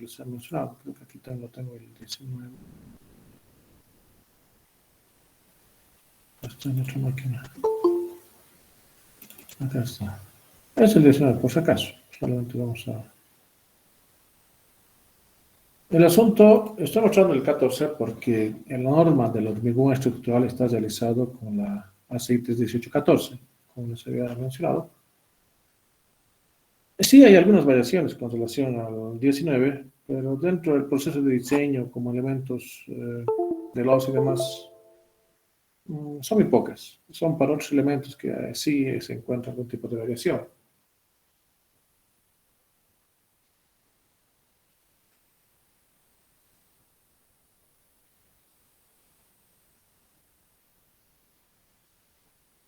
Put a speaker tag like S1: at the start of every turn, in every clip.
S1: les he mencionado. Creo que aquí lo tengo el 19. Está en otra máquina. Acá está. Es el 19, por si acaso. Solamente vamos a... El asunto, estoy mostrando el 14 porque en la norma del hormigón estructural está realizado con la ACI 1814, como les había mencionado. Sí hay algunas variaciones con relación al 19, pero dentro del proceso de diseño, como elementos de los y demás, son muy pocas. Son para otros elementos que sí se encuentra algún tipo de variación.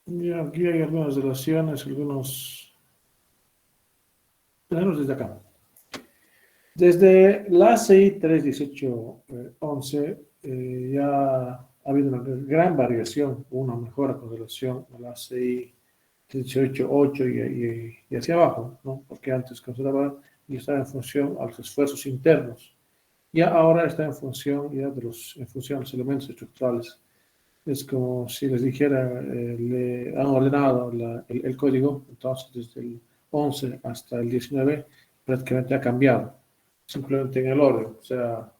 S1: Y aquí hay algunas relaciones, tenemos desde acá. Desde la ACI 31811 ya ha habido una gran variación, una mejora con relación a la ACI 318.8 y hacia abajo, ¿no? Porque antes consideraba y estaba en función a los esfuerzos internos. Y ahora está en función ya en función a los elementos estructurales. Es como si les dijera, le han ordenado el código, entonces desde el 11 hasta el 19 prácticamente ha cambiado, simplemente en el orden, o sea,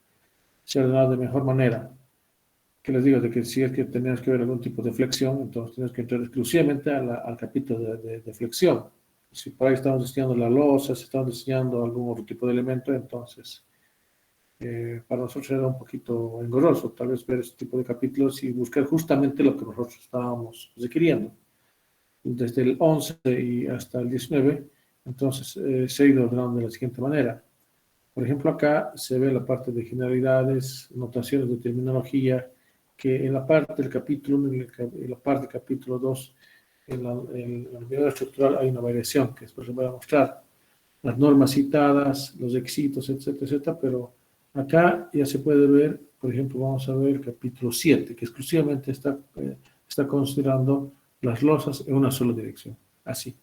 S1: se ha ordenado de mejor manera. Que les digo, de que si es que tenemos que ver algún tipo de flexión, entonces tenemos que entrar exclusivamente al capítulo de flexión. Si por ahí estamos diseñando la losa, si estamos diseñando algún otro tipo de elemento, entonces para nosotros era un poquito engorroso tal vez ver este tipo de capítulos y buscar justamente lo que nosotros estábamos requiriendo. Desde el 11 y hasta el 19, entonces se ha ido ordenando de la siguiente manera. Por ejemplo, acá se ve la parte de generalidades, notaciones de terminología, que en la parte del capítulo 1 y en la parte del capítulo 2, en la unidad estructural hay una variación que después les voy a mostrar. Las normas citadas, los requisitos, etcétera, etcétera, pero acá ya se puede ver, por ejemplo, vamos a ver el capítulo 7, que exclusivamente está considerando las losas en una sola dirección, así.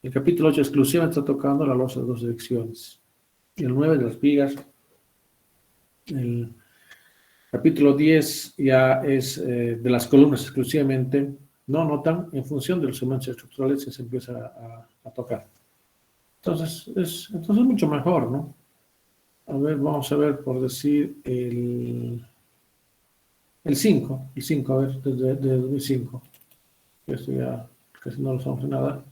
S1: El capítulo 8 exclusivamente está tocando la losa de dos direcciones. Y el 9 de las vigas. El capítulo 10 ya es de las columnas exclusivamente, no notan, en función de los elementos estructurales que se empieza a tocar. Entonces es mucho mejor, ¿no? A ver, vamos a ver por decir el 5, a ver, desde 2005. Esto ya casi no lo usamos en nada.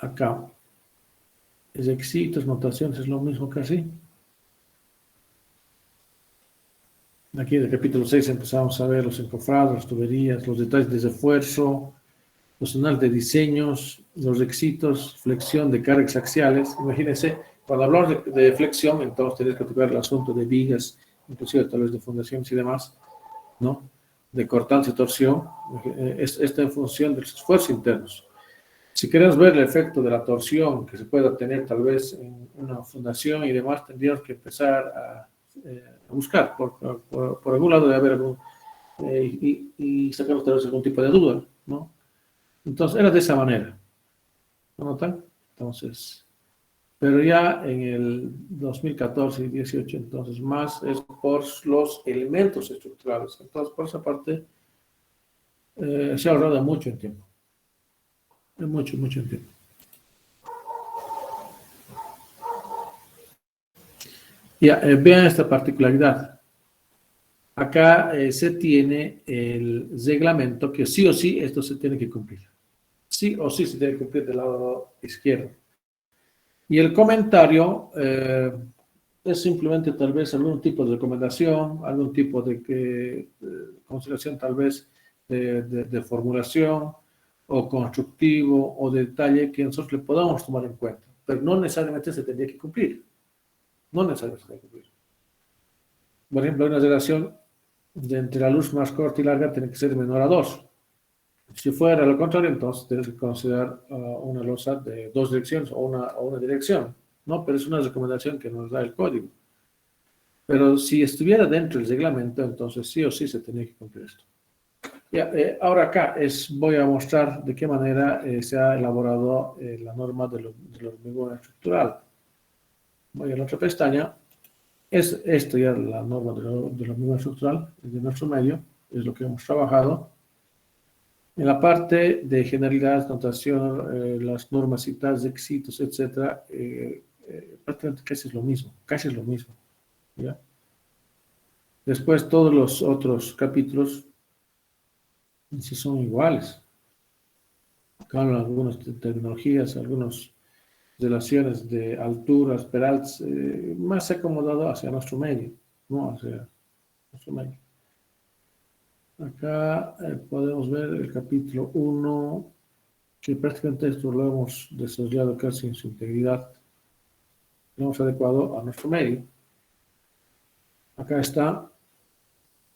S1: Acá, requisitos, notaciones, es lo mismo casi. Aquí en el capítulo 6 empezamos a ver los encofrados, las tuberías, los detalles de refuerzo, los análisis de diseños, los requisitos, flexión de cargas axiales. Imagínense, cuando hablamos de flexión, entonces tenés que tocar el asunto de vigas, inclusive tal vez de fundaciones y demás, ¿no? De cortante y torsión, está en función de los esfuerzos internos. Si queremos ver el efecto de la torsión que se puede obtener tal vez en una fundación y demás, tendríamos que empezar a buscar, por algún lado debe haber algún, y sacarnos tal vez algún tipo de duda, ¿no? Entonces era de esa manera, ¿no notan? Entonces, pero ya en el 2014 y 18, entonces más es por los elementos estructurales. Entonces, por esa parte, se ha ahorrado mucho en tiempo. Mucho en tiempo. Ya, vean esta particularidad. Acá se tiene el reglamento que sí o sí esto se tiene que cumplir. Sí o sí se tiene que cumplir del lado izquierdo. Y el comentario es simplemente tal vez algún tipo de recomendación, algún tipo de consideración tal vez de formulación o constructivo o de detalle que nosotros le podamos tomar en cuenta. Pero no necesariamente se tendría que cumplir. No necesariamente se tendría que cumplir. Por ejemplo, hay una relación entre la luz más corta y larga tiene que ser menor a 2. Si fuera lo contrario, entonces tienes que considerar una losa de dos direcciones o una dirección, ¿no? Pero es una recomendación que nos da el código. Pero si estuviera dentro del reglamento, entonces sí o sí se tenía que cumplir esto. Ya, ahora acá voy a mostrar de qué manera se ha elaborado la norma del hormigón estructural. Voy a la otra pestaña. Esto ya es la norma del hormigón estructural, es de nuestro medio, es lo que hemos trabajado. En la parte de generalidad, notación, las normas citadas, requisitos, etcétera, prácticamente casi es lo mismo, casi es lo mismo. ¿Ya? Después todos los otros capítulos sí son iguales. Con algunas tecnologías, algunas relaciones de alturas, peraltas, más acomodado hacia nuestro medio, no hacia nuestro medio. Acá podemos ver el capítulo 1, que prácticamente esto lo hemos desarrollado casi en su integridad, lo hemos adecuado a nuestro medio. Acá está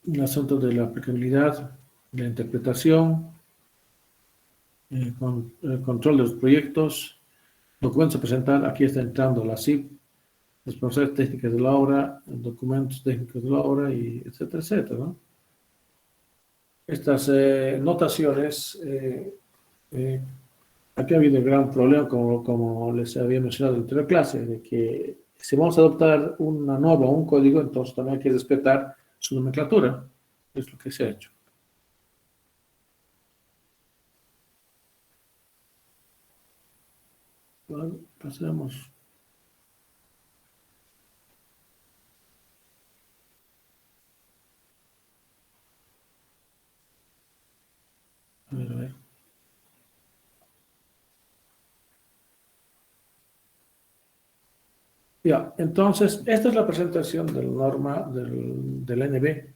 S1: el asunto de la aplicabilidad, de la interpretación, el control de los proyectos, documentos a presentar. Aquí está entrando la CIP, las procesos técnicas de la obra, documentos técnicos de la obra, y etcétera, etcétera, ¿no? Estas notaciones, aquí ha habido un gran problema, como les había mencionado en la anterior clase, de que si vamos a adoptar una norma o un código, entonces también hay que respetar su nomenclatura. Es lo que se ha hecho. Bueno, pasemos. A ver, a ver. Ya, entonces, esta es la presentación de la norma del NB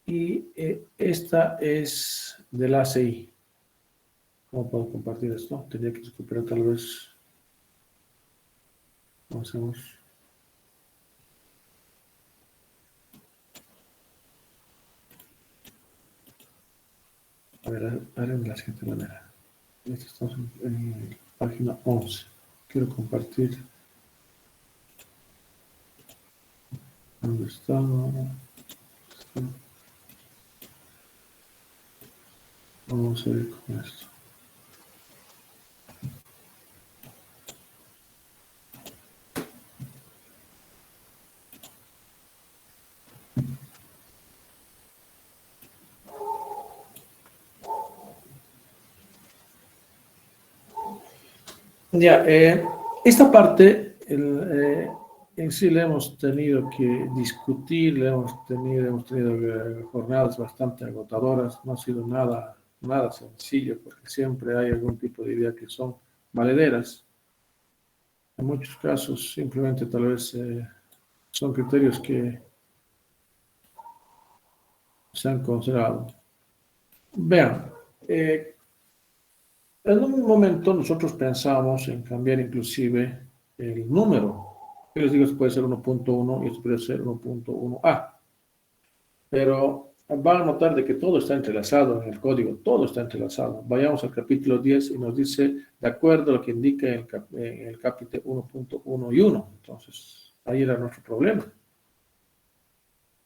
S1: y esta es del ACI. ¿Cómo puedo compartir esto? Tendría que recuperar tal vez. ¿Cómo hacemos? A ver, haré de la siguiente manera. Estamos en página 11. Quiero compartir. ¿Dónde está? Vamos a ver con esto. Ya, esta parte en sí le hemos tenido que discutir, hemos tenido jornadas bastante agotadoras, no ha sido nada sencillo, porque siempre hay algún tipo de idea que son valederas. En muchos casos simplemente tal vez son criterios que se han considerado. Vean, en un momento nosotros pensamos en cambiar inclusive el número. Yo les digo, esto puede ser 1.1 y esto puede ser 1.1a. Pero van a notar de que todo está entrelazado en el código, todo está entrelazado. Vayamos al capítulo 10 y nos dice, de acuerdo a lo que indica en el capítulo 1.1 y 1. Entonces, ahí era nuestro problema,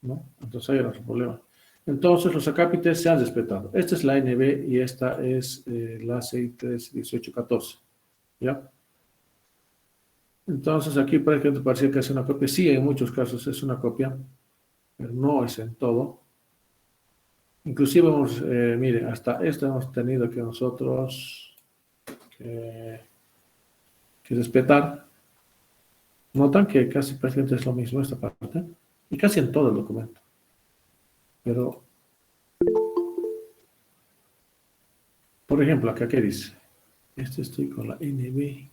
S1: ¿no? Entonces, ahí era nuestro problema. Entonces, los acápites se han respetado. Esta es la NB y esta es la C31814. ¿Ya? Entonces, aquí, por ejemplo, parecía que es una copia. Sí, en muchos casos es una copia, pero no es en todo. Inclusive, mire, hasta esto hemos tenido que nosotros que respetar. Notan que casi prácticamente es lo mismo esta parte, y casi en todo el documento. Pero, por ejemplo, acá, ¿qué dice? Estoy con la NB.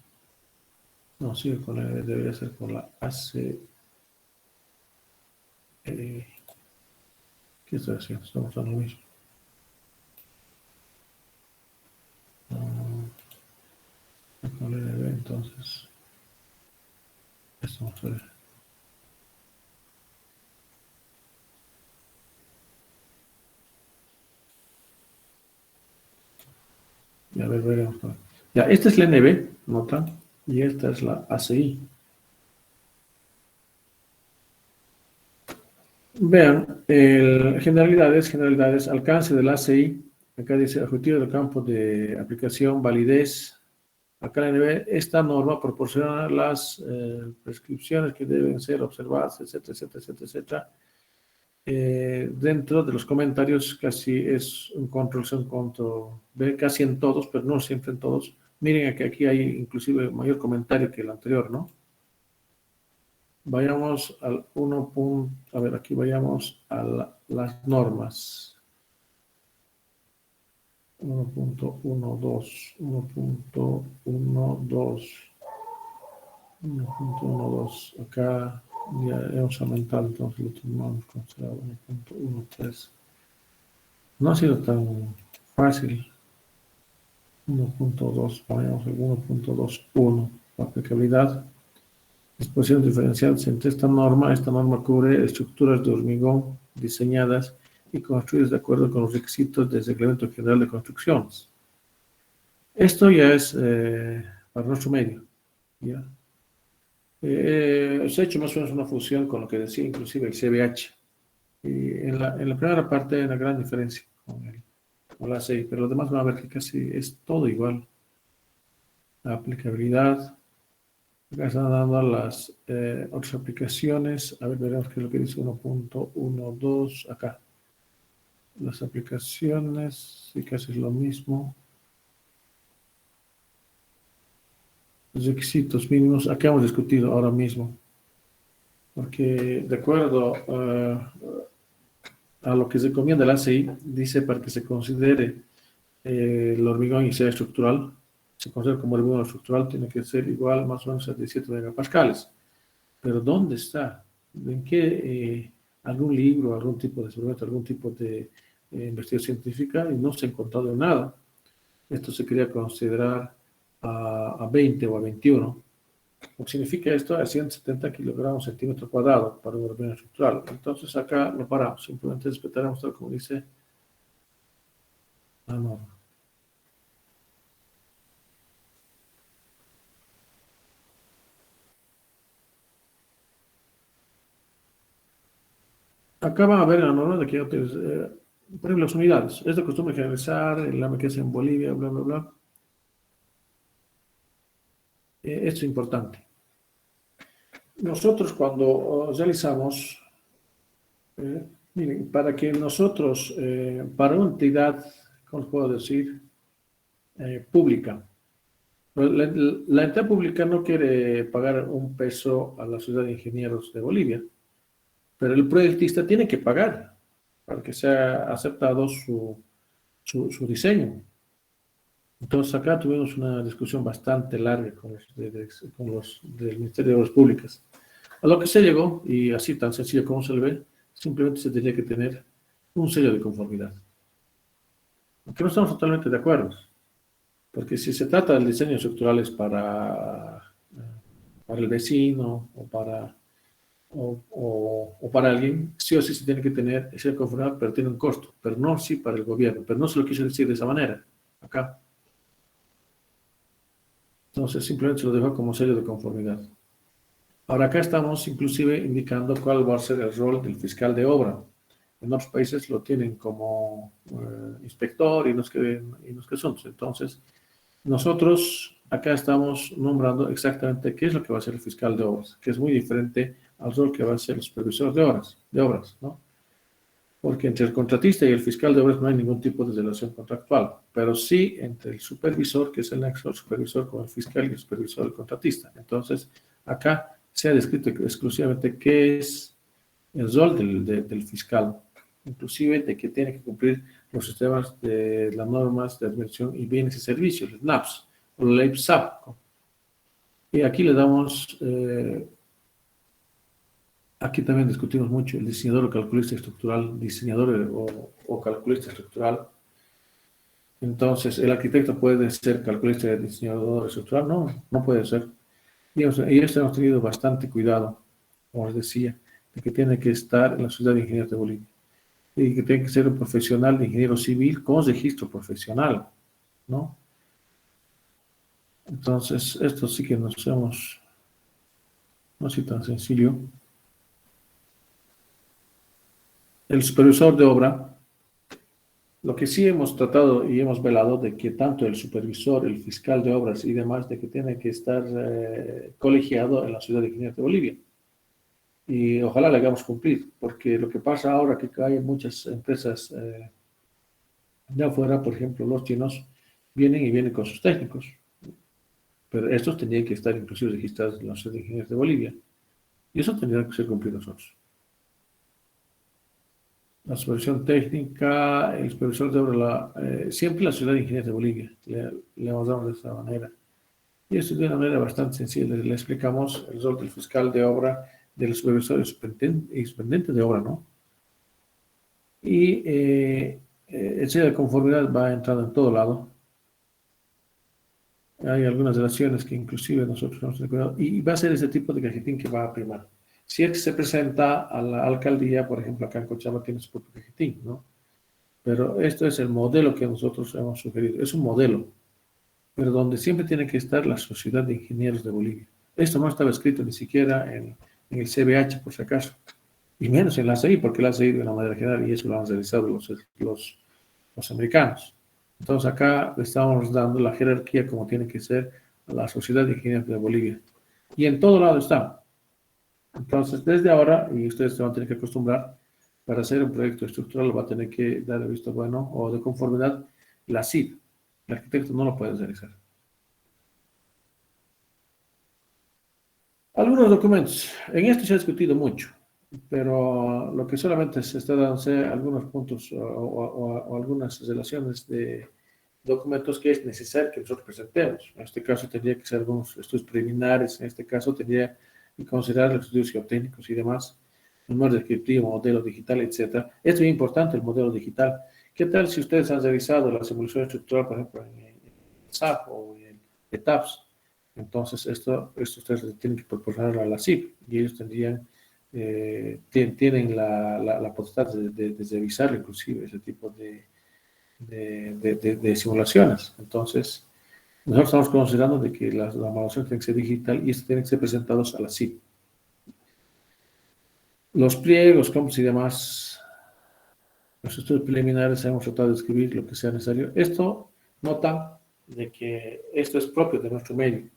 S1: No, sigue con la NB, debería ser con la AC. ¿Qué estoy haciendo? Estamos usando lo mismo. Con la NB, entonces. Esto vamos a ver. Y a ver, veremos. Ya, esta es la NB, notan, y esta es la ACI. Vean, generalidades, alcance del ACI, acá dice objetivo del campo de aplicación, validez. Acá en el nivel, esta norma proporciona las prescripciones que deben ser observadas, etcétera, etcétera, etcétera, etcétera. Dentro de los comentarios casi es un control-C, un control-V, casi en todos, pero no siempre en todos. Miren que aquí hay inclusive mayor comentario que el anterior, ¿no? Vayamos al 1. A ver, aquí vayamos a las normas. 1.12, 1.12, 1.12. Acá ya hemos aumentado, entonces lo tomamos considerado 1.13. No ha sido tan fácil. 1.2, vayamos al 1.21. La aplicabilidad. Disposiciones diferenciadas entre esta norma cubre estructuras de hormigón diseñadas y construidas de acuerdo con los requisitos del Reglamento General de Construcciones. Esto ya es para nuestro medio. ¿Ya? Se ha hecho más o menos una fusión con lo que decía inclusive el CBH. Y en la primera parte hay una gran diferencia con la ACI, pero lo demás van a ver que casi es todo igual. La aplicabilidad. Acá están dando las otras aplicaciones. A ver, veremos qué es lo que dice 1.12. Acá. Las aplicaciones, sí, casi es lo mismo. Los requisitos mínimos, acá hemos discutido ahora mismo. Porque de acuerdo a lo que se recomienda la ACI, dice para que se considere el hormigón y sea estructural, se considera como hormigón estructural, tiene que ser igual más o menos a 17 megapascales. Pero ¿dónde está? ¿En qué algún libro, algún tipo de experimento, algún tipo de investigación científica? Y no se ha encontrado nada. Esto se quería considerar a 20 o a 21. Lo que significa esto a 170 kilogramos centímetro cuadrado para un hormigón estructural. Entonces acá lo paramos. Simplemente respetaremos tal como dice la norma. Acá van a ver la norma de que por ejemplo, las unidades. Es de costumbre generalizar el AME que es en Bolivia, bla, bla, bla. Esto es importante. Nosotros cuando realizamos, miren, para que nosotros, para una entidad, ¿cómo les puedo decir? Pública. La entidad pública no quiere pagar un peso a la Sociedad de Ingenieros de Bolivia, pero el proyectista tiene que pagar para que sea aceptado su diseño. Entonces acá tuvimos una discusión bastante larga con los del Ministerio de Obras Públicas. A lo que se llegó, y así tan sencillo como se le ve, simplemente se tendría que tener un sello de conformidad. Aunque no estamos totalmente de acuerdo, porque si se trata de diseños estructurales para el vecino o para alguien, sí o sí se tiene que tener ese sello de conformidad, pero tiene un costo, pero no sí para el gobierno, pero no se lo quiso decir de esa manera, acá. Entonces simplemente se lo dejó como sello de conformidad. Ahora acá estamos inclusive indicando cuál va a ser el rol del fiscal de obra. En otros países lo tienen como inspector y no es que son. Entonces, nosotros acá estamos nombrando exactamente qué es lo que va a ser el fiscal de obras, que es muy diferente al rol que va a ser el supervisor de obras, ¿no? Porque entre el contratista y el fiscal de obras no hay ningún tipo de relación contractual, pero sí entre el supervisor, que es el nexo supervisor, con el fiscal y el supervisor del contratista. Entonces, acá se ha descrito exclusivamente qué es el rol del fiscal, inclusive de que tiene que cumplir los sistemas de las normas de admisión y bienes y servicios, el NAPS, o la ley SAP. Y aquí le damos, aquí también discutimos mucho el diseñador o calculista estructural, diseñador o calculista estructural. Entonces, ¿el arquitecto puede ser calculista y diseñador estructural? No, no puede ser. Y esto hemos tenido bastante cuidado, como les decía, de que tiene que estar en la Sociedad de Ingenieros de Bolivia y que tiene que ser un profesional de ingeniero civil con registro profesional, ¿no? Entonces, esto sí que no es tan sencillo. El supervisor de obra, lo que sí hemos tratado y hemos velado de que tanto el supervisor, el fiscal de obras y demás, de que tiene que estar colegiado en la Ciudad de Ingenieros de Bolivia. Y ojalá le hagamos cumplir, porque lo que pasa ahora que hay muchas empresas de afuera, por ejemplo, los chinos, vienen con sus técnicos, pero estos tendrían que estar inclusive registrados en la Ciudad de Ingenieros de Bolivia. Y eso tendría que ser cumplido nosotros. La supervisión técnica, el supervisor de obra, siempre la Ciudad de Ingenieros de Bolivia, le hemos dado de esta manera. Y eso de una manera bastante sencilla. Le explicamos el rol del fiscal de obra, del supervisor y superintendente de obra, ¿no? Y el sello de conformidad va entrando en todo lado. Hay algunas relaciones que inclusive nosotros hemos cuidado, y va a ser ese tipo de cajetín que va a primar. Si es que se presenta a la alcaldía, por ejemplo, acá en Cochabamba tiene su propio cajetín, ¿no? Pero esto es el modelo que nosotros hemos sugerido. Es un modelo, pero donde siempre tiene que estar la Sociedad de Ingenieros de Bolivia. Esto no estaba escrito ni siquiera en el CBH, por si acaso, y menos en la CI, porque la CI de una manera general, y eso lo han realizado los americanos. Entonces acá le estamos dando la jerarquía como tiene que ser a la Sociedad de Ingenieros de Bolivia. Y en todo lado está. Entonces, desde ahora, y ustedes se van a tener que acostumbrar, para hacer un proyecto estructural va a tener que dar el visto bueno o de conformidad la CIP. El arquitecto no lo puede realizar. Algunos documentos. En esto se ha discutido mucho, pero lo que solamente se está dando algunos puntos o algunas relaciones de documentos que es necesario que nosotros presentemos. En este caso tendría que ser algunos estudios preliminares, en este caso tendría que considerar los estudios geotécnicos y demás, el más descriptivo, modelo digital, etcétera. Esto es importante, el modelo digital. ¿Qué tal si ustedes han realizado la simulación estructural, por ejemplo, en SAP o en ETAPS? Entonces, esto ustedes tienen que proporcionarlo a la CIP y ellos tienen la potestad de revisar inclusive ese tipo de simulaciones. Entonces, nosotros estamos considerando de que la evaluación tiene que ser digital y esto tiene que ser presentados a la CIP. Los pliegos, los campos y demás, los estudios preliminares hemos tratado de escribir lo que sea necesario. Esto nota de que esto es propio de nuestro medio,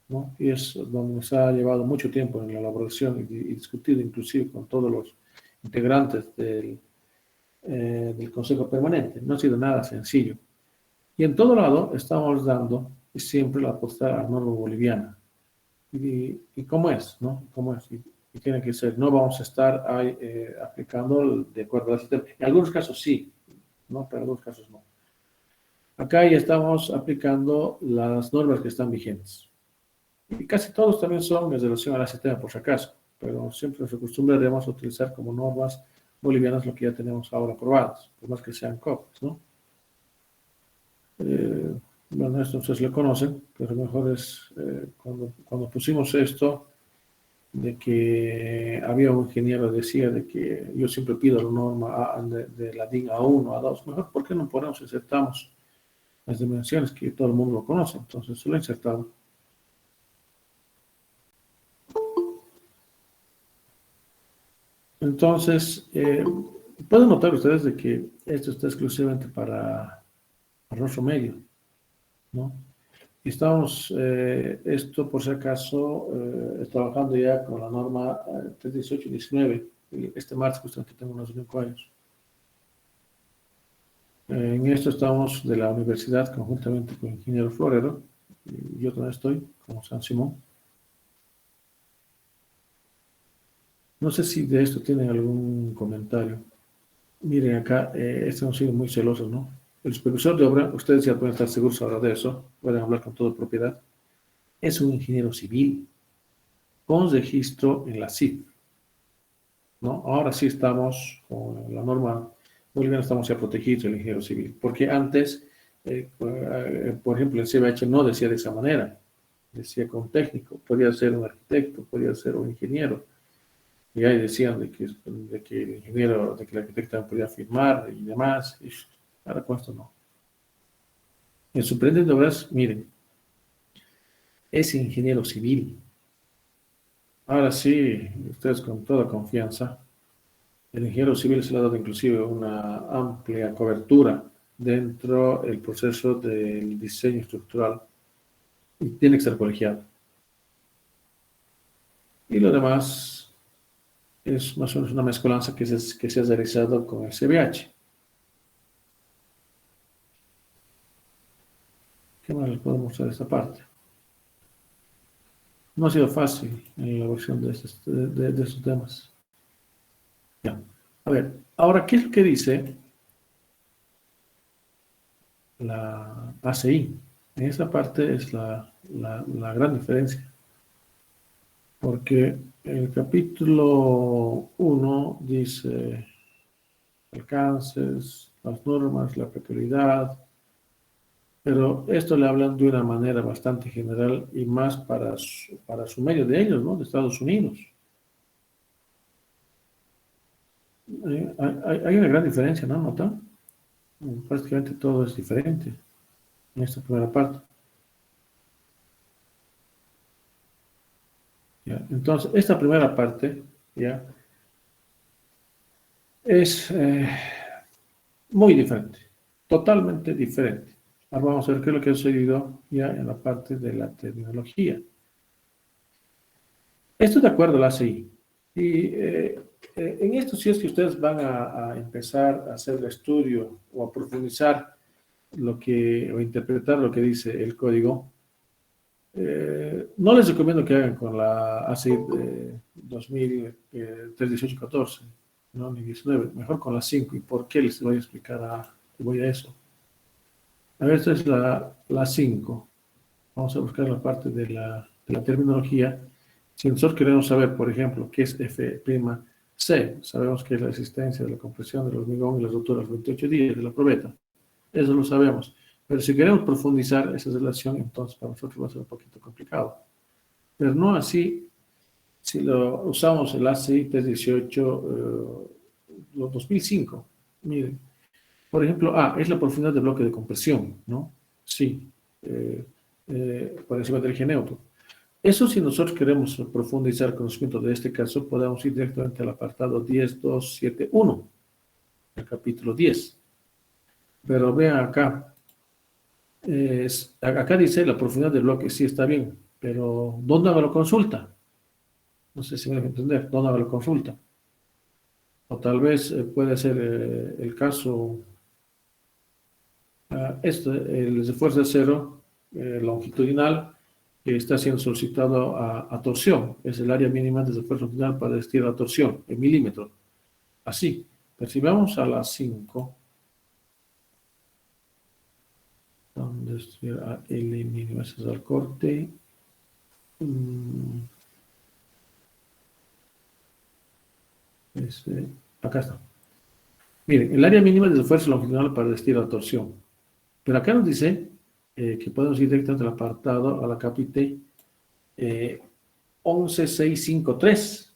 S1: ¿no? Y es donde nos ha llevado mucho tiempo en la elaboración y discutido inclusive con todos los integrantes del Consejo Permanente. No ha sido nada sencillo. Y en todo lado estamos dando siempre la postura a la norma boliviana. Y cómo es, ¿no? ¿Cómo es? Y tiene que ser. No vamos a estar ahí, aplicando de acuerdo al sistema. En algunos casos sí, ¿no? Pero en algunos casos no. Acá ya estamos aplicando las normas que están vigentes. Y casi todos también son en relación al sistema, por si acaso. Pero siempre nos acostumbraremos a utilizar como normas bolivianas lo que ya tenemos ahora aprobadas, por más que sean copias, ¿no? Bueno, esto ustedes lo conocen, pero mejor es cuando pusimos esto, de que había un ingeniero que decía de que yo siempre pido la norma de la DIN A1, A2, mejor, ¿por qué no ponemos, insertamos las dimensiones que todo el mundo lo conoce? Entonces, se lo he insertado. Entonces, pueden notar ustedes de que esto está exclusivamente para nuestro medio, ¿no? Y estamos, esto por si acaso, trabajando ya con la norma 31819. Este martes justamente tengo unos 5 años. En esto estamos de la universidad conjuntamente con el ingeniero Florero, y yo también estoy, como San Simón. No sé si de esto tienen algún comentario. Miren acá, hemos sido muy celosos, ¿no? El supervisor de obra, ustedes ya pueden estar seguros ahora de eso, pueden hablar con toda propiedad, es un ingeniero civil con registro en la CIF, ¿no? Ahora sí estamos con la norma boliviana, estamos ya protegidos del ingeniero civil, porque antes, por ejemplo, el CBH no decía de esa manera, decía con técnico, podía ser un arquitecto, podía ser un ingeniero, y ahí decían de que el ingeniero, de que el arquitecto podía firmar y demás, y ahora con esto no. El superintendente de obras, miren, es ingeniero civil. Ahora sí, ustedes con toda confianza El ingeniero civil se le ha dado inclusive una amplia cobertura dentro del proceso del diseño estructural y tiene que ser colegiado. Y lo demás es más o menos una mezcolanza que se ha realizado con el CBH. ¿Qué más les puedo mostrar de esta parte? No ha sido fácil en la elaboración de estos temas. Ya. A ver, ahora, ¿qué es lo que dice la ACI? En esa parte es la gran diferencia, porque el capítulo 1 dice alcances, las normas, la peculiaridad, pero esto le hablan de una manera bastante general y más para su medio de ellos, ¿no? De Estados Unidos. Hay una gran diferencia, ¿no? ¿Nota? Prácticamente todo es diferente en esta primera parte. ¿Ya? Entonces, esta primera parte, ¿ya? Es muy diferente, totalmente diferente. Ahora vamos a ver qué es lo que ha sucedido ya en la parte de la terminología. Esto de acuerdo a la ACI. Y en esto, si es que ustedes van a empezar a hacer el estudio o a profundizar o interpretar lo que dice el código, no les recomiendo que hagan con la ACI de 2018-14, ¿no? Ni 19, mejor con la 5. ¿Y por qué les voy a explicar voy a eso? A ver, esta es la 5. Vamos a buscar la parte de la terminología. Si nosotros queremos saber, por ejemplo, qué es F'C, sabemos que es la existencia de la compresión del hormigón y las rupturas 28 días de la probeta. Eso lo sabemos. Pero si queremos profundizar esa relación, entonces para nosotros va a ser un poquito complicado. Pero no así si lo usamos el ACI 318 2005. Miren, por ejemplo, es la profundidad del bloque de compresión, ¿no? Sí, por encima del eje neutro. Eso, si nosotros queremos profundizar conocimiento de este caso, podemos ir directamente al apartado 10.271, el capítulo 10. Pero vean acá, acá dice la profundidad del bloque, sí está bien, pero ¿dónde hago la consulta? No sé si me dejan entender, ¿dónde hago la consulta? O tal vez puede ser el caso, el esfuerzo de cero longitudinal que está siendo solicitado a torsión. Es el área mínima de esfuerzo longitudinal para estirar a torsión, en milímetros. Así. Pero si vamos a las 5, donde estuviera L mínima, ese es el corte. Acá está. Miren, el área mínima de esfuerzo longitudinal para estirar a torsión. Pero acá nos dice que podemos ir directamente al apartado, a la capite 11653.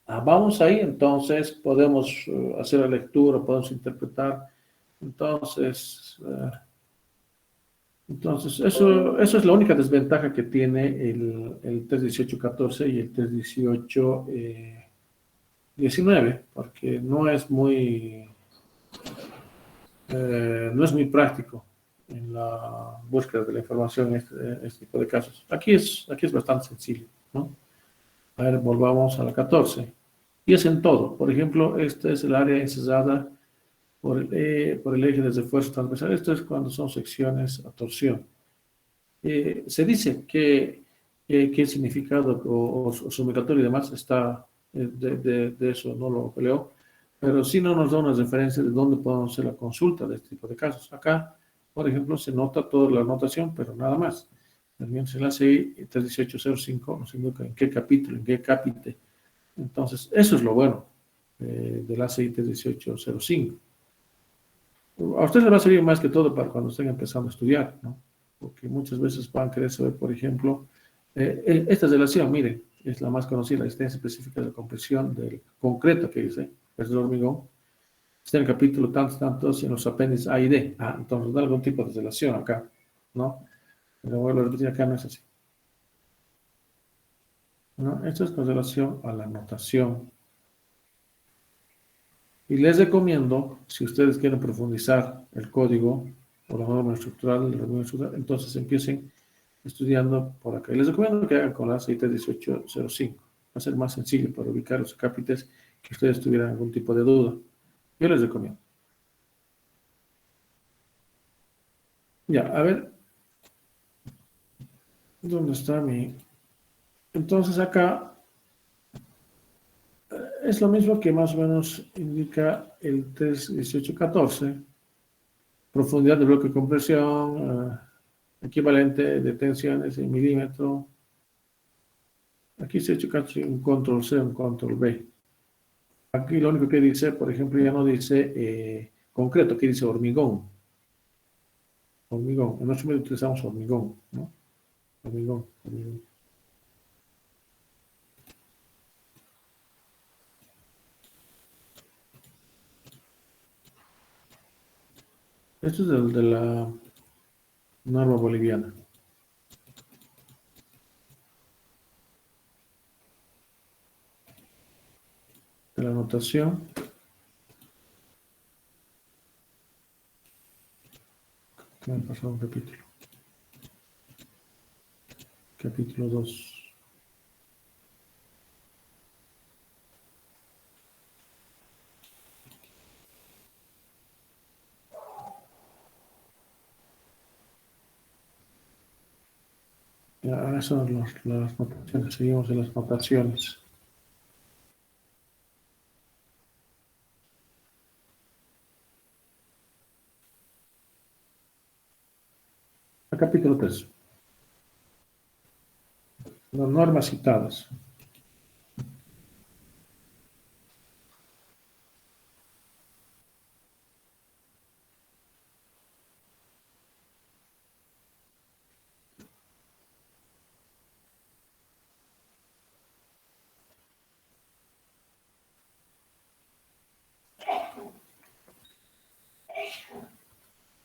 S1: Vamos ahí, entonces podemos hacer la lectura, podemos interpretar. Entonces eso es la única desventaja que tiene el 318-14 y el 318-19, porque no es muy práctico en la búsqueda de la información en este tipo de casos. Aquí es bastante sencillo, ¿no? A ver, volvamos a la 14. Y es en todo. Por ejemplo, esta es el área incisada por el eje de esfuerzo transversal. Esto es cuando son secciones a torsión. Se dice que qué significado o sumatorio y demás está de eso, no lo leo, pero sí no nos da unas referencias de dónde podemos hacer la consulta de este tipo de casos. Acá, por ejemplo, se nota toda la anotación, pero nada más. También se la ACI 31805 nos indica en qué capítulo, en qué capítulo. Entonces, eso es lo bueno del ACI 31805. A ustedes les va a servir más que todo para cuando estén empezando a estudiar, ¿no? Porque muchas veces van a querer saber, por ejemplo, esta relación, miren, es la más conocida, la existencia específica de la compresión del concreto que dice, es el hormigón. Está en el capítulo tantos, y en los apéndices A y D. Entonces da algún tipo de relación acá, ¿no? Pero vuelvo a repetir, acá no es así. ¿No? Esto es con relación a la notación. Y les recomiendo, si ustedes quieren profundizar el código o la norma estructural, entonces empiecen estudiando por acá. Y les recomiendo que hagan con la ACI 1805. Va a ser más sencillo para ubicar los acápites que ustedes tuvieran algún tipo de duda. Yo les recomiendo. Ya, a ver, ¿dónde está mi...? Entonces acá es lo mismo que más o menos indica el test 1814. Profundidad de bloque de compresión, equivalente de tensiones en milímetro. Aquí se ha hecho casi un control C, un control B. Aquí lo único que dice, por ejemplo, ya no dice concreto, aquí dice hormigón. Hormigón. En nuestro medio utilizamos hormigón, ¿no? Hormigón, hormigón. Esto es de la norma boliviana. De la notación. ¿Qué me ha pasado un capítulo? Capítulo 2. Ya, ahora son las notaciones. Seguimos en las notaciones. A capítulo 3. Las normas citadas.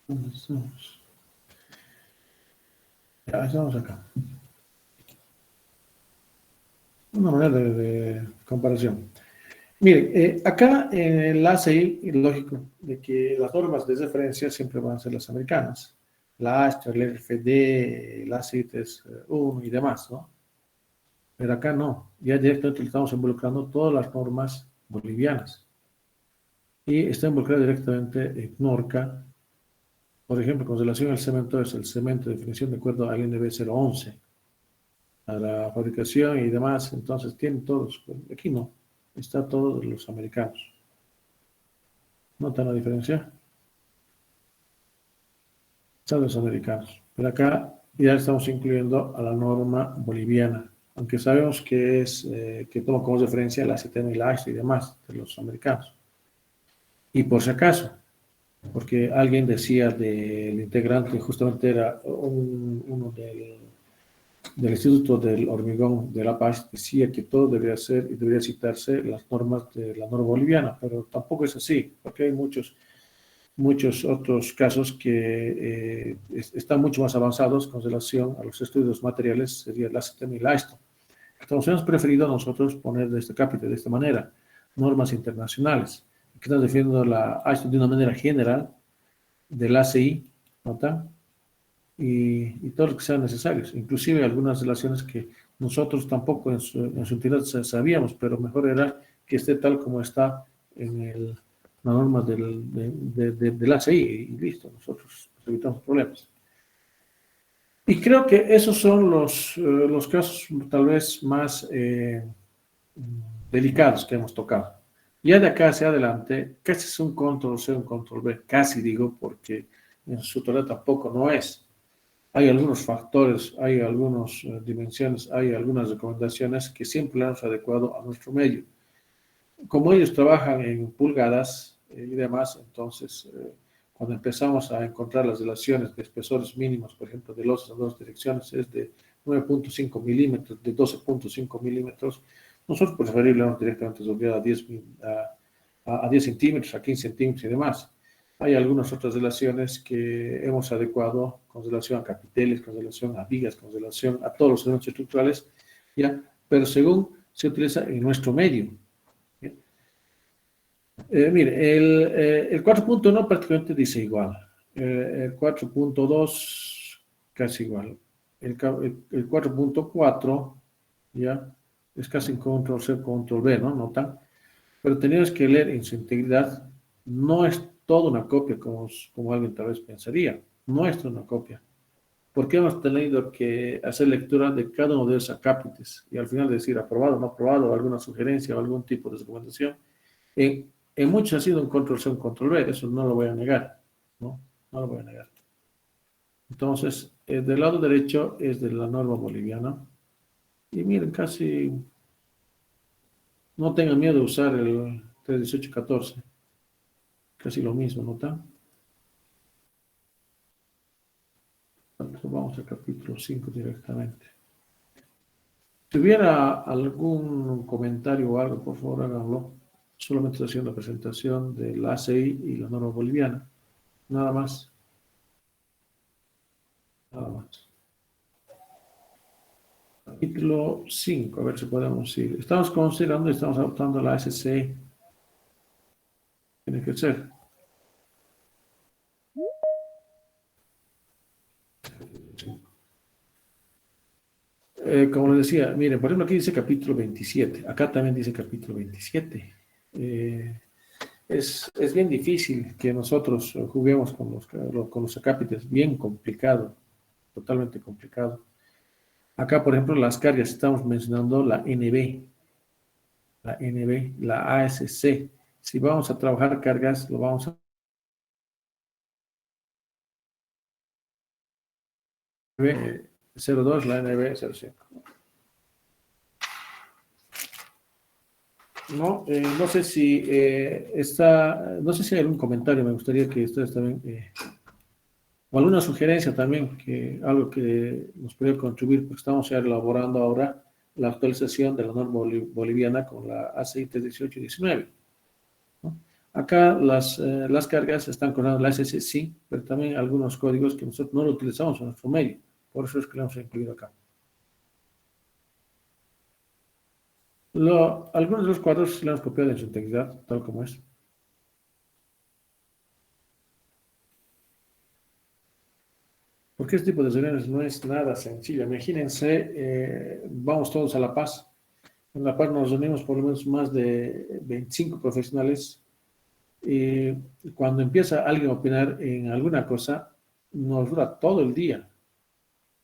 S1: ¿Dónde estamos? Ya, estamos acá. Una manera de comparación. Miren, acá en el ACI, es lógico de que las normas de referencia siempre van a ser las americanas. La ASTER, el RFD, la CITES 1 y demás, ¿no? Pero acá no. Ya directamente estamos involucrando todas las normas bolivianas. Y está involucrada directamente en NORCA. Por ejemplo, con relación al cemento, es el cemento de definición de acuerdo al NB 011. A la fabricación y demás, entonces tienen todos. Aquí no. Está todos los americanos. ¿Notan la diferencia? Son los americanos. Pero acá ya estamos incluyendo a la norma boliviana, aunque sabemos que es que toma como referencia la CTM y la AIST y demás de los americanos. Y por si acaso, porque alguien decía del integrante, justamente era uno del Instituto del Hormigón de La Paz, decía que todo debería ser y debería citarse las normas de la norma boliviana, pero tampoco es así, porque hay muchos otros casos que están mucho más avanzados con relación a los estudios materiales, sería el ACTM y la AISTO. Entonces hemos preferido nosotros poner de este capítulo de esta manera, normas internacionales, que están definiendo la AISTO de una manera general, del ACI, ¿nota? Y todos los que sean necesarios, inclusive algunas relaciones que nosotros tampoco en su entidad sabíamos, pero mejor era que esté tal como está en la norma del ACI y listo, nosotros nos evitamos problemas. Y creo que esos son los casos tal vez más delicados que hemos tocado. Ya de acá hacia adelante, casi es un control C, un control B, casi digo, porque en su totalidad tampoco no es. Hay algunos factores, hay algunas dimensiones, hay algunas recomendaciones que siempre han adecuado a nuestro medio. Como ellos trabajan en pulgadas y demás, entonces cuando empezamos a encontrar las relaciones de espesores mínimos, por ejemplo, de losas en dos direcciones, es de 9.5 milímetros, de 12.5 milímetros, nosotros preferiríamos directamente subir a 10 centímetros, a 15 centímetros y demás. Hay algunas otras relaciones que hemos adecuado con relación a capiteles, con relación a vigas, con relación a todos los elementos estructurales, ¿ya? Pero según se utiliza en nuestro medio. ¿Ya? Mire, el 4.1 prácticamente dice igual. El 4.2 casi igual. El 4.4 ya es casi control C, control V, ¿no? Nota. Pero tenías que leer en su integridad. No es toda una copia como alguien tal vez pensaría. No es toda una copia. Porque hemos tenido que hacer lectura de cada uno de esos acápites y al final decir aprobado, no aprobado, alguna sugerencia o algún tipo de recomendación. En muchos ha sido un control C, un control V, eso no lo voy a negar, ¿no? No lo voy a negar. Entonces, del lado derecho es de la norma boliviana. Y miren, casi no tengan miedo de usar el 31814, casi lo mismo, ¿no está? Entonces, vamos al capítulo 5 directamente. Si hubiera algún comentario o algo, por favor háganlo. Solamente estoy haciendo la presentación de la ACI y la norma boliviana. Nada más. Nada más. Capítulo 5, a ver si podemos ir. Estamos considerando y estamos adoptando la SC. Tiene que ser. Como les decía, miren, por ejemplo, aquí dice capítulo 27. Acá también dice capítulo 27. Es bien difícil que nosotros juguemos con los acápites. Bien complicado. Totalmente complicado. Acá, por ejemplo, las cargas, estamos mencionando la NB, la ASC. Si vamos a trabajar cargas, lo vamos a ver 02, la NB 05. No, no sé si no sé si hay algún comentario, me gustaría que ustedes también, o alguna sugerencia también, que algo que nos pudiera contribuir, porque estamos ya elaborando ahora la actualización de la norma boliviana con la ACI 18 y 19. ¿No? Acá las cargas están con la SS, sí, pero también algunos códigos que nosotros no lo utilizamos en nuestro medio, por eso es que lo hemos incluido acá. Algunos de los cuadros se los hemos copiado en su integridad, tal como es. Porque este tipo de reuniones no es nada sencillo. Imagínense, vamos todos a La Paz. En La Paz nos reunimos por lo menos más de 25 profesionales. Y cuando empieza alguien a opinar en alguna cosa, nos dura todo el día.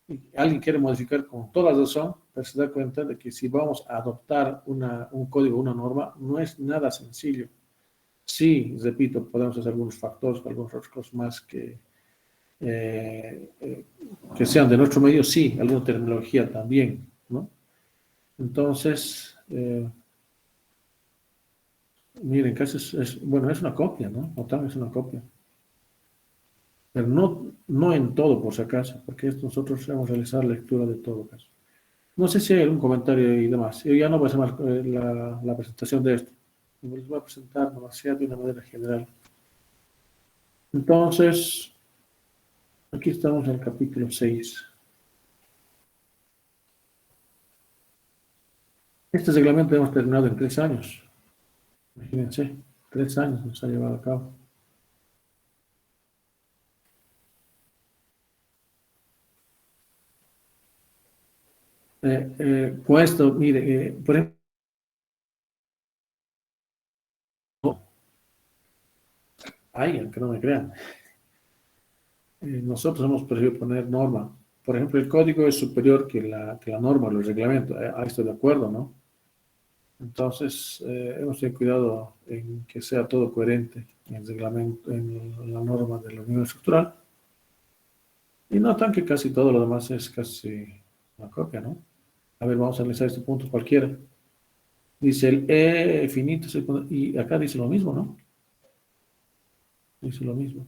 S1: Y alguien quiere modificar con toda razón, pero se da cuenta de que si vamos a adoptar un código, una norma, no es nada sencillo. Sí, repito, podemos hacer algunos factores, algunos otros más eh, eh, que sean de nuestro medio, sí, alguna terminología también, ¿no? Entonces, miren, casi bueno, es una copia, ¿no? OTAN es una copia, pero no en todo, por si acaso, porque nosotros hemos realizado lectura de todo caso. No sé si hay algún comentario y demás. Yo ya no voy a hacer más la presentación de esto. Les voy a presentar demasiado de una manera general. Entonces, aquí estamos en el capítulo 6. Este reglamento hemos terminado en 3 años. Imagínense, 3 años nos ha llevado a cabo. Puesto, mire, por ejemplo, hay, aunque no me crean, nosotros hemos preferido poner norma. Por ejemplo, el código es superior que la norma, el reglamento. Ahí estoy de acuerdo, ¿no? Entonces, hemos tenido cuidado en que sea todo coherente en el reglamento, en la norma de la unión estructural. Y notan que casi todo lo demás es casi una copia, ¿no? A ver, vamos a analizar este punto cualquiera. Dice el E finito, y acá dice lo mismo, ¿no? Dice lo mismo.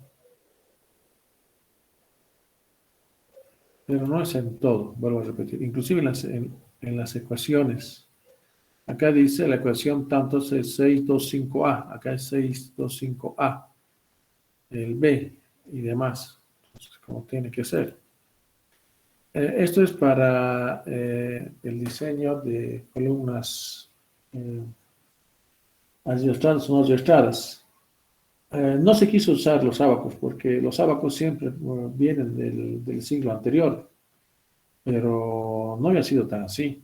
S1: Pero no es en todo, vuelvo a repetir. Inclusive en las ecuaciones. Acá dice la ecuación tanto es 625A, acá es 625A, el B y demás. Entonces, como tiene que ser. Esto es para el diseño de columnas adiostradas o no adiostradas. No se quiso usar los ábacos porque los ábacos siempre vienen del siglo anterior, pero no había sido tan así,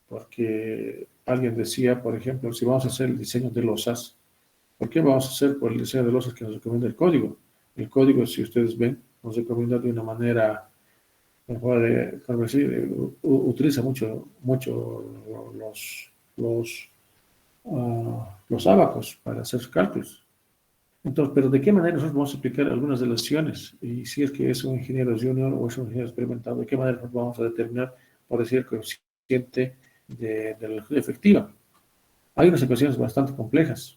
S1: porque alguien decía, por ejemplo, si vamos a hacer el diseño de losas, ¿por qué vamos a hacer por el diseño de losas que nos recomienda el código? El código, si ustedes ven, nos recomienda de una manera, mejor como decir, utiliza mucho los, los ábacos para hacer cálculos. Entonces, pero ¿de qué manera nosotros vamos a aplicar algunas de las acciones? Y si es que es un ingeniero junior o es un ingeniero experimentado, ¿de qué manera nosotros vamos a determinar, por decir, el coeficiente de la longitud efectiva? Hay unas ecuaciones bastante complejas,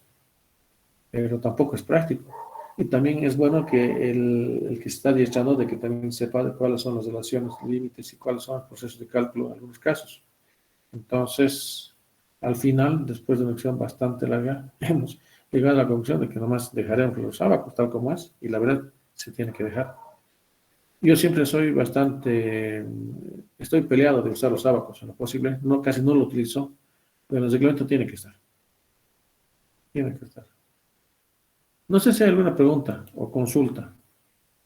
S1: pero tampoco es práctico. Y también es bueno que el que está adiestrando de que también sepa de cuáles son las relaciones, límites y cuáles son los procesos de cálculo en algunos casos. Entonces, al final, después de una acción bastante larga, hemos llegado a la conclusión de que nomás dejaremos los ábacos tal como es, y la verdad se tiene que dejar. Yo siempre soy bastante, estoy peleado de usar los ábacos en lo posible, no, casi no lo utilizo, pero en el reglamento tiene que estar, tiene que estar. No sé si hay alguna pregunta o consulta.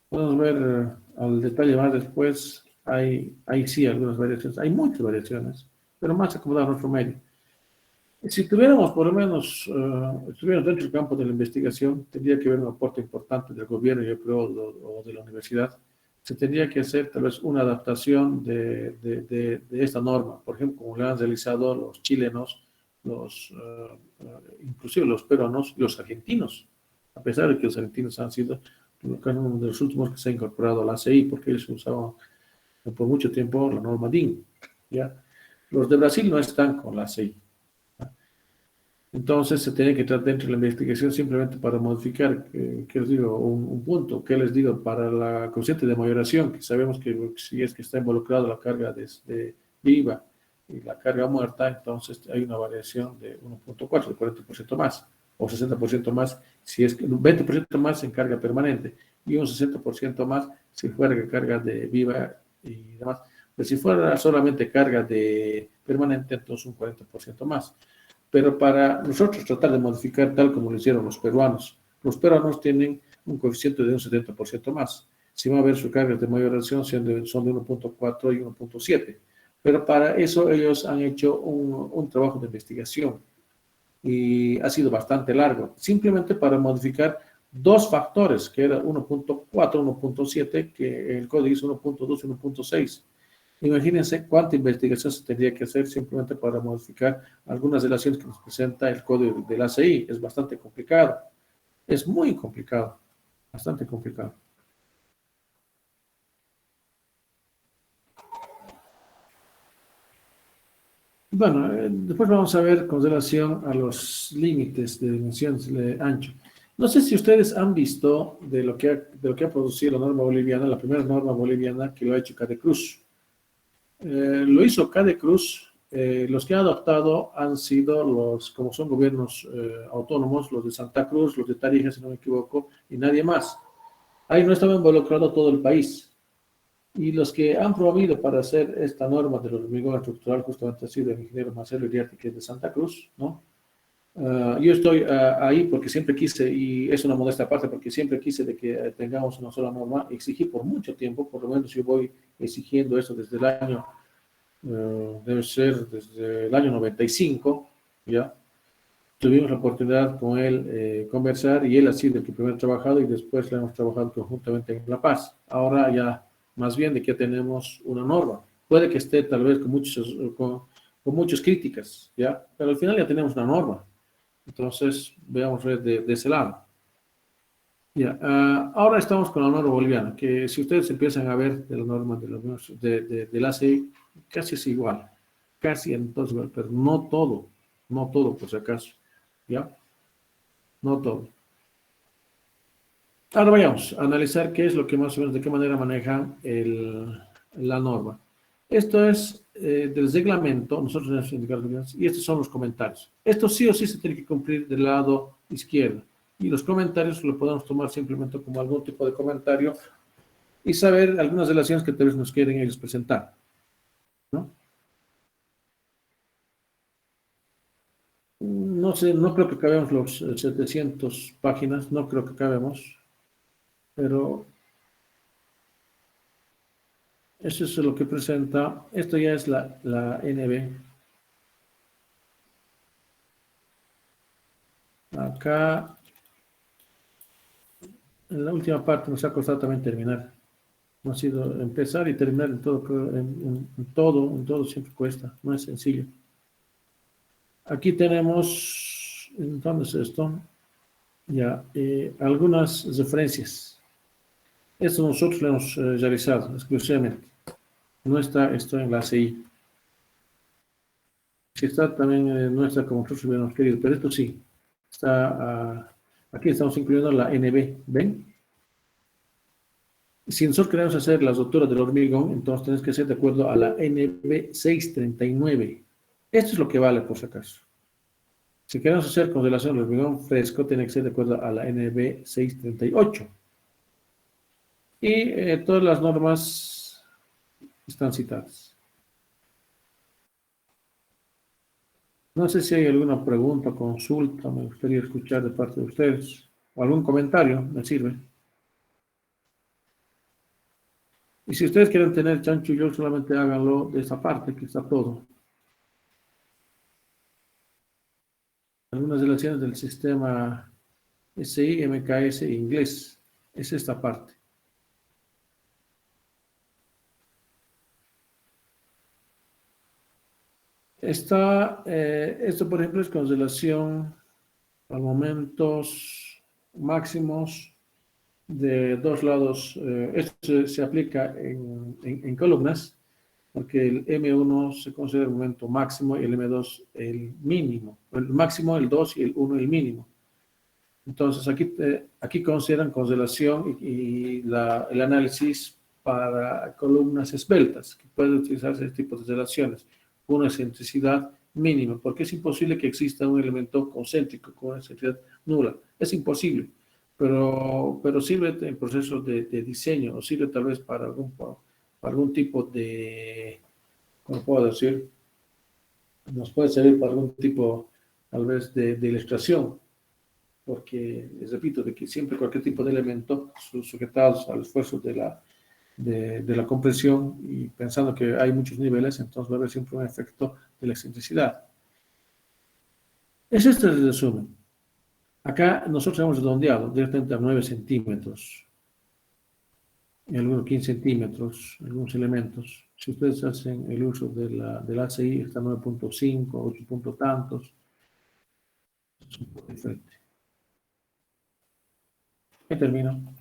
S1: Podemos ver al detalle más después. Hay sí algunas variaciones, hay muchas variaciones, pero más acomodadas a nuestro medio. Si tuviéramos, por lo menos, estuviéramos dentro del campo de la investigación, tendría que haber un aporte importante del gobierno, yo creo, o de la universidad. Se tendría que hacer tal vez una adaptación de esta norma, por ejemplo, como lo han realizado los chilenos, inclusive los peruanos y los argentinos, a pesar de que los argentinos han sido uno de los últimos que se ha incorporado a la ACI, porque ellos usaban por mucho tiempo la norma DIN. ¿Ya? Los de Brasil no están con la ACI. Entonces se tiene que entrar dentro de la investigación simplemente para modificar, ¿qué les digo? Un punto, ¿qué les digo? Para la coeficiente de mayoración, que sabemos que si es que está involucrada la carga de viva y la carga muerta, entonces hay una variación de 1.4, de 40% más, o 60% más, si es que un 20% más en carga permanente y un 60% más si fuera carga de viva y demás. Pero si fuera solamente carga de permanente, entonces un 40% más. Pero para nosotros tratar de modificar tal como lo hicieron los peruanos tienen un coeficiente de un 70% más. Si va a ver sus cargas de mayoración son de 1.4 y 1.7. Pero para eso ellos han hecho un trabajo de investigación y ha sido bastante largo, simplemente para modificar dos factores, que era 1.4, 1.7, que el código es 1.2 y 1.6. Imagínense cuánta investigación se tendría que hacer simplemente para modificar algunas relaciones que nos presenta el código del ACI. Es bastante complicado. Es muy complicado. Bastante complicado. Bueno, después vamos a ver con relación a los límites de dimensiones de ancho. No sé si ustedes han visto de lo que ha producido la norma boliviana, la primera norma boliviana que lo ha hecho Cruz. Lo hizo Cade Cruz. Los que han adoptado han sido como son gobiernos autónomos, los de Santa Cruz, los de Tarija, si no me equivoco, y nadie más. Ahí no estaba involucrado todo el país. Y los que han promovido para hacer esta norma del hormigón estructural justamente ha sido el ingeniero Marcelo Iriarte, que es de Santa Cruz, ¿no? Yo estoy ahí porque siempre quise, y es una modesta parte, porque siempre quise de que tengamos una sola norma. Exigí por mucho tiempo, por lo menos yo voy exigiendo eso desde el año debe ser desde el año 95, ¿ya? Tuvimos la oportunidad con él conversar y él ha sido el que primero ha trabajado y después le hemos trabajado conjuntamente en La Paz. Ahora ya, más bien de que tenemos una norma. Puede que esté tal vez con muchas críticas, ¿ya? Pero al final ya tenemos una norma. Entonces, veamos de ese lado. Ya, ahora estamos con la norma boliviana, que si ustedes empiezan a ver de la norma de la ACI, casi es igual, casi entonces, pero no todo, no todo por si acaso, ¿ya? No todo. Ahora vayamos a analizar qué es lo que más o menos, de qué manera manejan la norma. Esto es del reglamento, nosotros tenemos indicadores y estos son los comentarios. Esto sí o sí se tiene que cumplir del lado izquierdo. Y los comentarios lo podemos tomar simplemente como algún tipo de comentario y saber algunas relaciones que tal vez nos quieren ellos presentar, ¿no? no sé, no creo que acabemos los 700 páginas, no creo que acabemos, pero eso es lo que presenta. Esto ya es la NB. Acá, en la última parte nos ha costado también terminar. No ha sido empezar y terminar en todo, en todo siempre cuesta, no es sencillo. Aquí tenemos, ¿dónde es esto? Ya, algunas referencias. Esto nosotros lo hemos realizado exclusivamente. No está esto en la ACI. Si está también, no está como nosotros hubiéramos querido, pero esto sí. Está, aquí estamos incluyendo la NB, ¿ven? Si nosotros queremos hacer las roturas del hormigón, entonces tenemos que hacer de acuerdo a la NB 639. Esto es lo que vale, por si acaso. Si queremos hacer congelación del hormigón fresco, tiene que ser de acuerdo a la NB 638. Y todas las normas están citadas. No sé si hay alguna pregunta, consulta, me gustaría escuchar de parte de ustedes, o algún comentario, me sirve. Y si ustedes quieren tener chancho y yo, solamente háganlo de esta parte, que está todo. Algunas relaciones del sistema SI, MKS e inglés. Es esta parte. Esto, por ejemplo, es con relación a momentos máximos de dos lados. Esto se aplica en columnas, porque el M1 se considera el momento máximo y el M2 el mínimo. El máximo, el 2 y el 1 el mínimo. Entonces, aquí consideran con relación y el análisis para columnas esbeltas, que pueden utilizarse este tipo de relaciones. Una excentricidad mínima, porque es imposible que exista un elemento concéntrico con una excentricidad nula. Es imposible, pero sirve en procesos de diseño, o sirve tal vez para algún tipo de, ¿cómo puedo decir? Nos puede servir para algún tipo, tal vez, de ilustración, porque les repito, de que siempre cualquier tipo de elemento sujetados al esfuerzo de la compresión y pensando que hay muchos niveles, entonces va a haber siempre un efecto de la excentricidad. Es este el resumen. Acá nosotros hemos redondeado directamente a 9 centímetros, y algunos 15 centímetros, algunos elementos. Si ustedes hacen el uso del ACI, está 9.5, 8 puntos tantos, es un poco diferente. Ahí termino.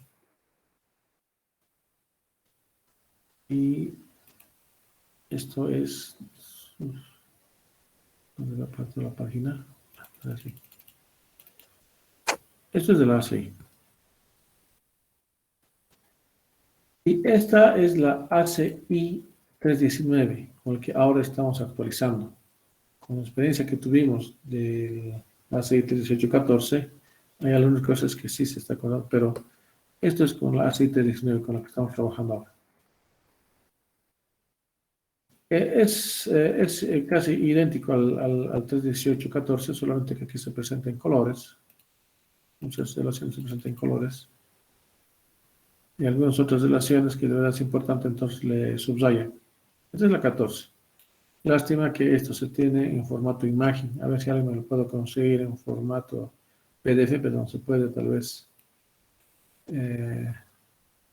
S1: Y esto es de la parte de la página. Así. Esto es de la ACI. Y esta es la ACI 319, con la que ahora estamos actualizando. Con la experiencia que tuvimos del ACI 31814, hay algunas cosas que sí se está acordando, pero esto es con la ACI 319 con la que estamos trabajando ahora. Es casi idéntico al 31814, solamente que aquí se presenta en colores. Muchas relaciones se presentan en colores. Y algunas otras relaciones que de verdad es importante, entonces le subrayan. Esta es la 14. Lástima que esto se tiene en formato imagen. A ver si alguien me lo puedo conseguir en formato PDF, pero no se puede tal vez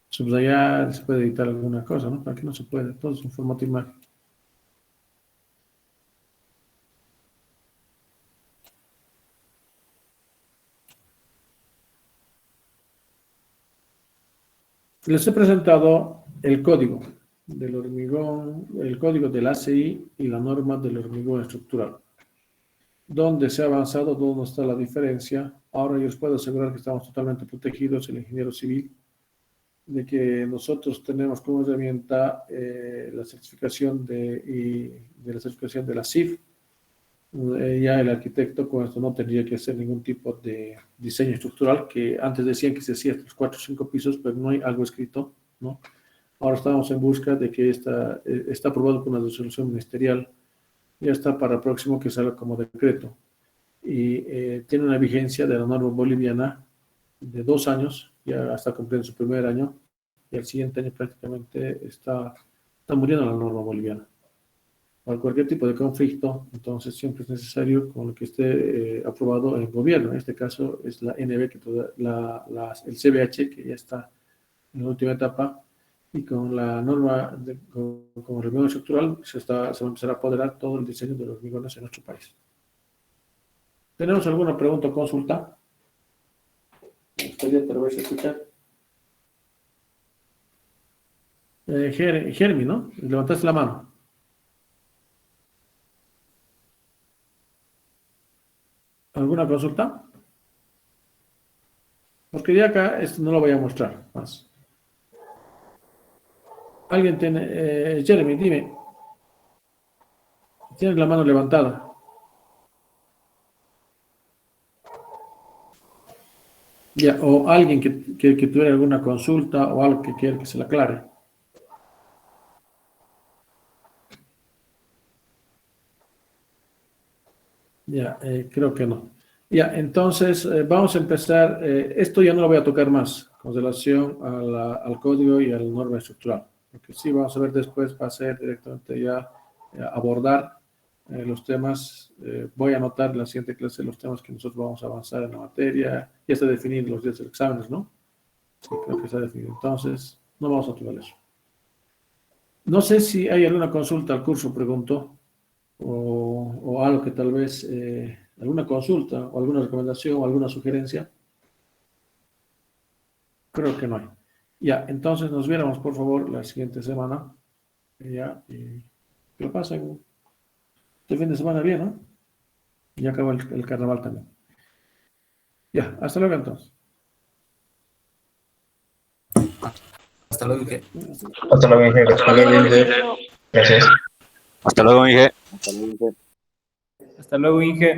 S1: subrayar, se puede editar alguna cosa, ¿no? Para que no se puede, todo es en formato imagen. Les he presentado el código del hormigón, el código del ACI y la norma del hormigón estructural. ¿Dónde se ha avanzado? ¿Dónde está la diferencia? Ahora yo les puedo asegurar que estamos totalmente protegidos, el ingeniero civil, de que nosotros tenemos como herramienta la certificación de la certificación de la CIF. Ya el arquitecto con esto no tendría que hacer ningún tipo de diseño estructural, que antes decían que se hacía hasta los 4 o 5 pisos, pero no hay algo escrito, ¿no? Ahora estamos en busca de que está aprobado por una resolución ministerial, ya está para el próximo que salga como decreto. y tiene una vigencia de la norma boliviana de 2 años, ya está cumpliendo su primer año, y el siguiente año prácticamente está muriendo la norma boliviana. Para cualquier tipo de conflicto, entonces siempre es necesario con lo que esté aprobado en el gobierno. En este caso es la NB, el CBH, que ya está en la última etapa, y con la norma, con el hormigón estructural, se va a empezar a apoderar todo el diseño de los hormigones en nuestro país. ¿Tenemos alguna pregunta o consulta? Me gustaría tal vez escuchar. Jeremy, ¿no? Levantaste la mano. ¿Alguna consulta? Porque ya acá esto no lo voy a mostrar más. ¿Alguien tiene? Jeremy, dime. Tienes la mano levantada. Ya, o alguien que tuviera alguna consulta o algo que quiera que se le aclare. Ya, creo que no. Ya, entonces vamos a empezar. Esto ya no lo voy a tocar más con relación al código y a la norma estructural. Lo que sí vamos a ver después va a ser directamente ya abordar los temas. Voy a anotar en la siguiente clase los temas que nosotros vamos a avanzar en la materia. Ya está definido los días de los exámenes, ¿no? Sí, creo que está definido. Entonces, no vamos a tocar eso. No sé si hay alguna consulta al curso, pregunto, o algo que tal vez, alguna consulta, o alguna recomendación, o alguna sugerencia. Creo que no hay. Ya, entonces nos viéramos, por favor, la siguiente semana. Ya, y que lo pasen este fin de semana bien, ¿no? Ya acabó el carnaval también. Ya, hasta luego entonces.
S2: Hasta luego, Inge.
S3: Hasta luego, Inge.
S4: Hasta luego, ingeniero.
S3: Gracias.
S4: Hasta luego, Miguel.
S2: Hasta luego, Inge.